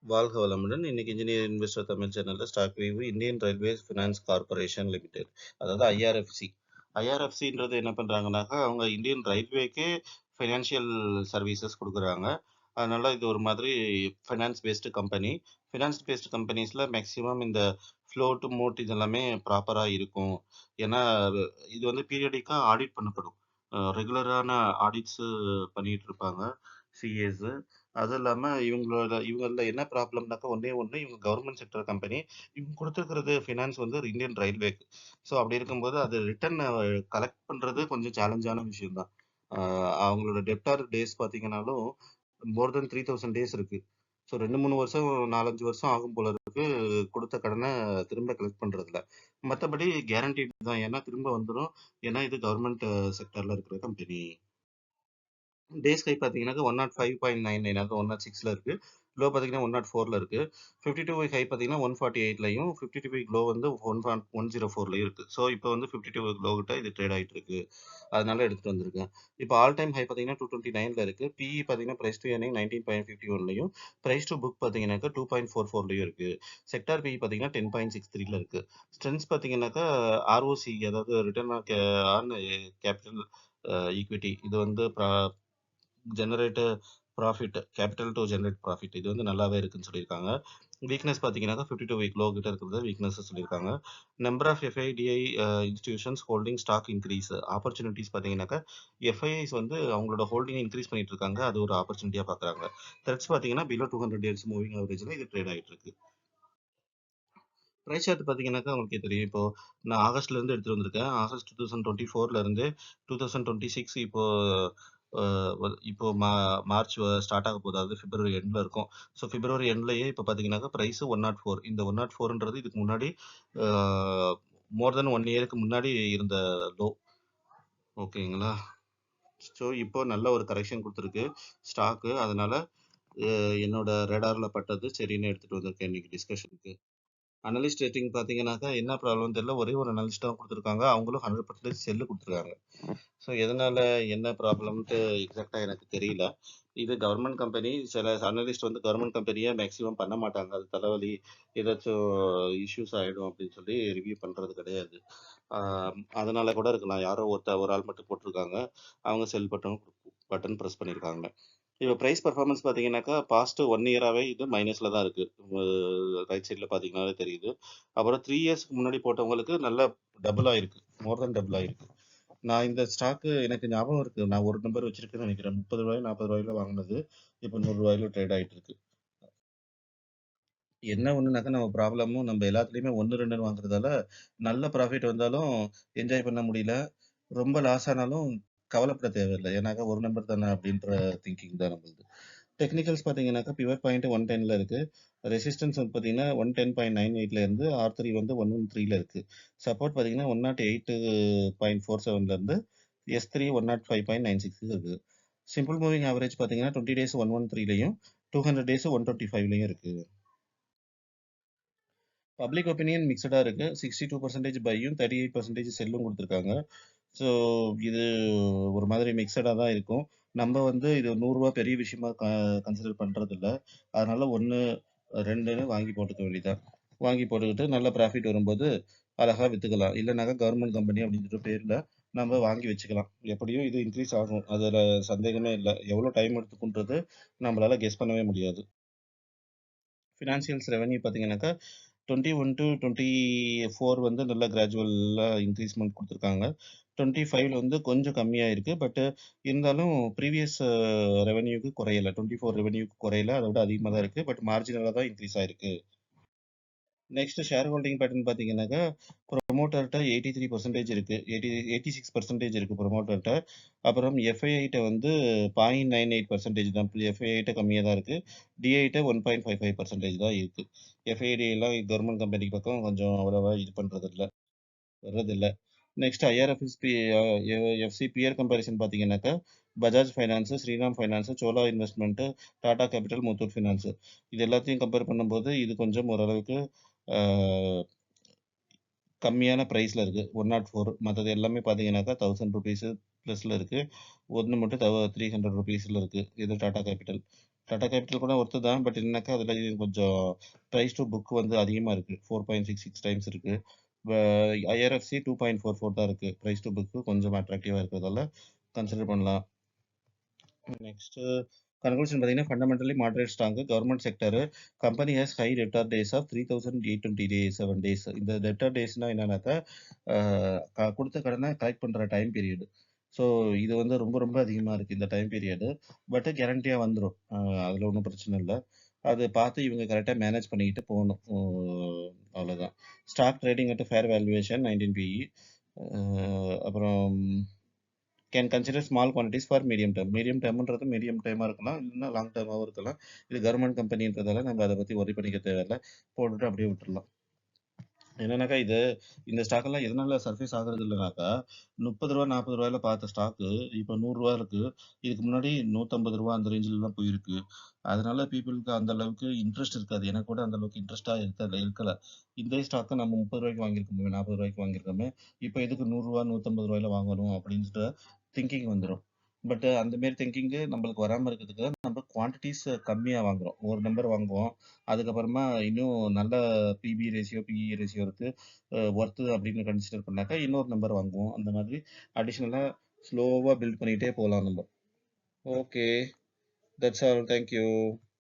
வாழ்க வளமுடன். இன்னைக்கு இன்ஜினியர் இன்வெஸ்டர் தமிழ் சேனல்ல stock review Indian Railways Finance Corporation Limited, அதாவது ஐஆர்எஃப்சி. ஐஆர்எஃப்சின்றது என்ன பண்றாங்கன்னாக்கா, அவங்க இந்தியன் ரயில்வேக்கே ஃபைனான்சியல் சர்வீசஸ் கொடுக்குறாங்க. அதனால இது ஒரு மாதிரி finance based company. Finance based கம்பெனிஸ்ல மேக்ஸிமம் இந்த ஃப்ளோட் மோட் இதெல்லாமே ப்ராப்பரா இருக்கும். ஏன்னா இது வந்து பீரியடிக்கா ஆடிட் பண்ணப்படும். ரெகுலரான ஆடிட்ஸ் பண்ணிட்டு இருப்பாங்க சிஏஸ். அது இல்லாம இவங்கள்ல என்ன ப்ராப்ளம்னாக்கா ஒண்ணே ஒண்ணு, இவங்க கவர்மெண்ட் செக்டர் கம்பெனி. இவங்க குடுத்துருக்கிறது ஃபினான்ஸ் வந்து இந்தியன் ரயில்வேக்கு. ஸோ அப்படி இருக்கும்போது அது ரிட்டர்ன் கலெக்ட் பண்றது கொஞ்சம் சேலஞ்சான விஷயம் தான். அவங்களோட டெப்டார் டேஸ் பார்த்தீங்கன்னாலும் மோர் தென் 3000 டேஸ் இருக்கு. ஸோ 2, 3 வருஷம் 4, 5 வருஷம் ஆகும் போல இருக்கு குடுத்த கடனை திரும்ப கலெக்ட் பண்றதுல. மத்தபடி கேரண்டீட் தான். ஏன்னா திரும்ப வந்துரும். ஏன்னா இது கவர்மெண்ட் செக்டர்ல இருக்கிற கம்பெனி. டே ஸ்கை பார்த்தீங்கன்னாக்கா 105.99, அதாவது 106ல இருக்கு. லோ பார்த்தீங்கன்னா 104ல இருக்கு. 52 வீக் ஹை பார்த்தீங்கன்னா 148லையும், 52 வீக் லோ வந்து 104லையும் இருக்கு. ஸோ இப்போ வந்து 52 வீக் லோ கிட்ட இது ட்ரேட் ஆயிட்டு இருக்கு. அதனால எடுத்துட்டு வந்திருக்கேன். இப்போ ஆல் டைம் ஹை பார்த்தீங்கன்னா 229ல இருக்கு. பிஇ பார்த்தீங்கன்னா பிரைஸ் டு ஏர்னிங் 19.51லையும், பிரைஸ் டு புக் பார்த்தீங்கன்னாக்கா 2.44லையும் இருக்கு. செக்டார் பிஇ பார்த்தீங்கன்னா 10.63ல இருக்கு. ஸ்ட்ரென்த்ஸ் பார்த்தீங்கன்னாக்கா ஆர்ஓசி, அதாவது ரிட்டர்ன் ஆன் கேபிட்டல் ஈக்விட்டி, இது வந்து generate profit, capital to generate profit, இது வந்து நல்லாவே இருக்குன்னு சொல்லியிருக்காங்க. வீக்னஸ் பார்த்தீங்கன்னாக்கா 52 வீக் லோ கிட்ட இருக்கிறது வீக்னஸ் சொல்லியிருக்காங்க. Number of FIDI institutions holding stock increase. Opportunities பார்த்தீங்கன்னாக்கா எஃப்ஐஐஸ் வந்து அவங்களோட ஹோல்டிங் இன்க்ரீஸ் பண்ணிட்டு இருக்காங்க. அது ஒரு ஆப்பர்ச்சுனிட்டியா பார்க்குறாங்க. த்ரெட்ஸ் பார்த்தீங்கன்னா பிலோ 200 டேஸ் மூவிங் ஆவரேஜில் இது ட்ரேட் ஆகிட்டு இருக்கு. ப்ரைஸ் சார்ட் பார்த்தீங்கன்னாக்கா உங்களுக்கே தெரியும். இப்போ நான் ஆகஸ்ட்ல இருந்து எடுத்துட்டு வந்திருக்கேன். ஆகஸ்ட் 2024ல இருந்து 2026 இப்போ இப்போ மார்ச் ஸ்டார்ட் ஆக போகுது. அதாவது பிப்ரவரி எண்ட்ல இருக்கும். ஸோ பிப்ரவரி எண்ட்லயே இப்போ பார்த்தீங்கன்னாக்கா பிரைஸ் 104. இந்த 104ன்றது இதுக்கு முன்னாடி மோர் தென் 1 இயருக்கு முன்னாடி இருந்த லோ. ஓகேங்களா? ஸோ இப்போ நல்ல ஒரு கரெக்ஷன் கொடுத்துருக்கு ஸ்டாக்கு. அதனால என்னோட ரேடார்ல பட்டது சரின்னு எடுத்துட்டு வந்திருக்கேன் இன்னைக்கு டிஸ்கஷனுக்கு. அனலிஸ்ட் ரேட்டிங் பார்த்தீங்கன்னாக்கா என்ன ப்ராப்ளம் தெரியல. ஒரே ஒரு அனலிஸ்ட் தான் கொடுத்துருக்காங்க. அவங்களும் 100% செல்லு கொடுத்துருக்காங்க. ஸோ எதனால என்ன ப்ராப்ளம்ன்ட்டு எக்ஸாக்டா எனக்கு தெரியல. இது கவர்மெண்ட் கம்பெனி. சில அனலிஸ்ட் வந்து கவர்மெண்ட் கம்பெனியை மேக்ஸிமம் பண்ண மாட்டாங்க. அது தலைவலி, ஏதாச்சும் இஷ்யூஸ் ஆயிடும் அப்படின்னு சொல்லி ரிவ்யூ பண்றது கிடையாது. அதனால கூட இருக்கலாம். யாரோ ஒரு ஆள் மட்டும் போட்டிருக்காங்க. அவங்க செல் பட்டன் ப்ரெஸ் பண்ணியிருக்காங்க. இப்போ பிரைஸ் பர்ஃபார்மன்ஸ் பார்த்தீங்கன்னாக்கா பாஸ்ட் 1 இயராகவே இது மைனஸ்ல தான் இருக்கு. ரைட் சைடில் பார்த்தீங்கன்னாலே தெரியுது. அப்புறம் 3 இயர்ஸ்க்கு முன்னாடி போட்டவங்களுக்கு நல்லா டபுள் ஆயிருக்கு. மோர் தென் டபுள் ஆயிருக்கு. நான் இந்த ஸ்டாக்கு எனக்கு ஞாபகம் இருக்கு. நான் ஒரு நம்பர் வச்சிருக்கேன்னு நினைக்கிறேன். 30 ரூபாய் 40 ரூபாயில வாங்கினது. இப்போ 100 ரூபாயில ட்ரேட் ஆயிட்டு இருக்கு. என்ன ஒண்ணுனாக்கா நம்ம ப்ராப்ளமும் நம்ம எல்லாத்துலயுமே 1, 2ன்னு வாங்குறதால நல்ல ப்ராஃபிட் வந்தாலும் என்ஜாய் பண்ண முடியல. ரொம்ப லாஸ் ஆனாலும் கவலைப்பட தேவையில்லை. ஏன்னாக்கா ஒரு நம்பர் தானே அப்படின்ற திங்கிங் தான் நம்மளுது. டெக்னிக்கல்ஸ் பார்த்தீங்கன்னாக்கா பிவர் பாயிண்ட் 110ல இருக்கு. ரெசிஸ்டன்ஸ் வந்து பார்த்தீங்கன்னா 110.98ல இருந்து R3 வந்து 113ல இருக்கு. சப்போர்ட் பார்த்தீங்கன்னா 108.47ல இருந்து S3 105.96 இருக்கு. சிம்பிள் மூவிங் ஆவரேஜ் பார்த்தீங்கன்னா 20 டேஸ் 113லையும் 200 டேஸ் 125லையும் இருக்கு. பப்ளிக் ஒப்பீனியன் மிக்சடா இருக்கு. 62% பையும் 38% செல்லும் கொடுத்துருக்காங்க. ஸோ இது ஒரு மாதிரி மிக்சடா தான் இருக்கும். நம்ம வந்து இது ரூ. 100 பெரிய விஷயமா கன்சிடர் பண்றது இல்ல. அதனால 1, 2ன்னு வாங்கி போட்டுக்க வேண்டியதுதான். வாங்கி போட்டுக்கிட்டு நல்ல ப்ராஃபிட் வரும்போது அழகா வித்துக்கலாம். இல்லைனாக்கா கவர்மெண்ட் கம்பெனி அப்படின்ற பேர்ல நம்ம வாங்கி வச்சுக்கலாம். எப்படியும் இது இன்க்ரீஸ் ஆகும். அதுல சந்தேகமே இல்ல. எவ்வளோ டைம் எடுத்துக்குன்றது நம்மளால கெஸ் பண்ணவே முடியாது. ஃபினான்சியல்ஸ் ரெவென்யூ பார்த்தீங்கன்னாக்கா 21 to 24 வந்து நல்ல கிராஜுவலா இன்க்ரீஸ்மென்ட் குடுத்துருக்காங்க. 25ல வந்து கொஞ்சம் கம்மியா இருக்கு. பட் இருந்தாலும் ப்ரீவியஸ் ரெவென்யூக்கு குறையல. 24 ரெவென்யூக்கு குறையல. அத விட அதிகமா தான் இருக்கு. பட் மார்ஜினலா தான் இன்க்ரீஸ் ஆயிருக்கு. நெக்ஸ்ட் ஷேர் ஹோல்டிங் பேட்டர்ன் பார்த்தீங்கன்னாக்கா, ப்ரொமோட்டர்ட்ட 83% இருக்கு. 86% இருக்கு ப்ரொமோட்டர்ட்ட. அப்புறம் எஃப்ஐஐட்ட வந்து 0.98% தான். எஃப்ஐஐட்ட கம்மியா தான் இருக்கு. டிஐட்ட 1.55% தான் இருக்கு. எஃப்ஐடி எல்லாம் கவர்மெண்ட் கம்பெனி பக்கம் கொஞ்சம் அவ்வளவா இது பண்றதில்ல, வர்றதில்ல. Next IRFSB FC peer comparison பார்த்தீங்கன்னாக்கா, Bajaj finance, Shriram finance, Chola investment, Tata capital, Muthoot finance, இது எல்லாத்தையும் கம்பேர் பண்ணும்போது இது கொஞ்சம் ஓரளவுக்கு ஆஹ், கம்மியான ப்ரைஸில் இருக்குது. 104. மற்றது எல்லாமே பார்த்தீங்கன்னாக்கா ₹1000 ப்ளஸில் இருக்குது. ஒன்று மட்டும் ₹300 இருக்குது. இது டாடா கேபிட்டல். டாடா கேபிட்டல் கூட ஒர்த்து தான். பட் என்னன்னாக்கா அதில கொஞ்சம் பிரைஸ் டூ புக் வந்து அதிகமா இருக்கு. 4.66 டைம்ஸ் இருக்கு. வ ஐஆர்எஃப்சி 2.44 தான் இருக்கு. பிரைஸ் டூ புக் கொஞ்சம் அட்ராக்டிவா இருக்கிறதால கன்சிடர் பண்ணலாம். நெக்ஸ்ட்டு கன்க்ளூஷன் பார்த்தீங்கன்னா, fundamentally moderate strong. Government sector company has high debtor days of 3827 days. இந்த டெப்டார் டேஸ்னா என்னன்னாக்கா, குடுத்த கடன கலெக்ட் பண்ற டைம் பீரியடு. ஸோ இது வந்து ரொம்ப ரொம்ப அதிகமா இருக்கு இந்த டைம் பீரியடு. பட் கேரண்டியா வந்துரும். அதுல ஒண்ணும் பிரச்சனை இல்ல. அது பார்த்து இவங்க கரெக்ட்டா மேனேஜ் பண்ணிக்கிட்டு போணும். அவ்வளோதான். Stock trading at fair valuation 19 PE. அப்புறம் can consider small quantities for medium term. Medium டேர்ம்ன்றது மீடியம் டேர்மா இருக்கலாம். இல்லைன்னா லாங் டேர்மாவும் இருக்கலாம். இது கவர்மெண்ட் கம்பெனின்றதால நம்ம அத பத்தி வொரி பண்ணிக்க தேவையில்ல. போட்டுட்டு அப்படியே விட்டுறலாம். என்னன்னாக்கா இந்த ஸ்டாக் எல்லாம் எதனால சர்ஃபேஸ் ஆகுறது இல்லைனாக்கா, ரூ. 30 ரூ. 40ல பார்த்த ஸ்டாக்கு இப்ப ரூ. 100 இருக்கு. இதுக்கு முன்னாடி ரூ. 150 அந்த ரேஞ்சிலலாம் போயிருக்கு. அதனால பீப்பிளுக்கு அந்த அளவுக்கு இன்ட்ரெஸ்ட் இருக்காது. எனக்கு கூட அந்த அளவுக்கு இன்ட்ரெஸ்ட்டா இருக்கல. இதே ஸ்டாக்க நம்ம ரூ. 30 வாங்கியிருக்கோமே, ரூ. 40 வாங்கியிருக்கோமே, இப்ப எதுக்கு ரூ. 100 ரூ. 150 வாங்கணும் அப்படின்ட்டு திங்கிங் வந்துரும். பட் அந்த மாரி திங்கிங்கு நம்மளுக்கு வராம இருக்கிறதுக்கு நம்ம குவான்டிட்டிஸ் கம்மியா வாங்குறோம். ஒரு நம்பர் வாங்குவோம். அதுக்கப்புறமா இன்னும் நல்ல பிபி ரேஷியோ, பிஇ ரேஷியோ இருக்கு. ஒர்த்து அப்படின்னு கன்சிடர் பண்ணாக்கா இன்னொரு நம்பர் வாங்குவோம். அந்த மாதிரி அடிஷனலா ஸ்லோவா பில்ட் பண்ணிட்டே போலாம் நம்ம. Okay. That's all. Thank you.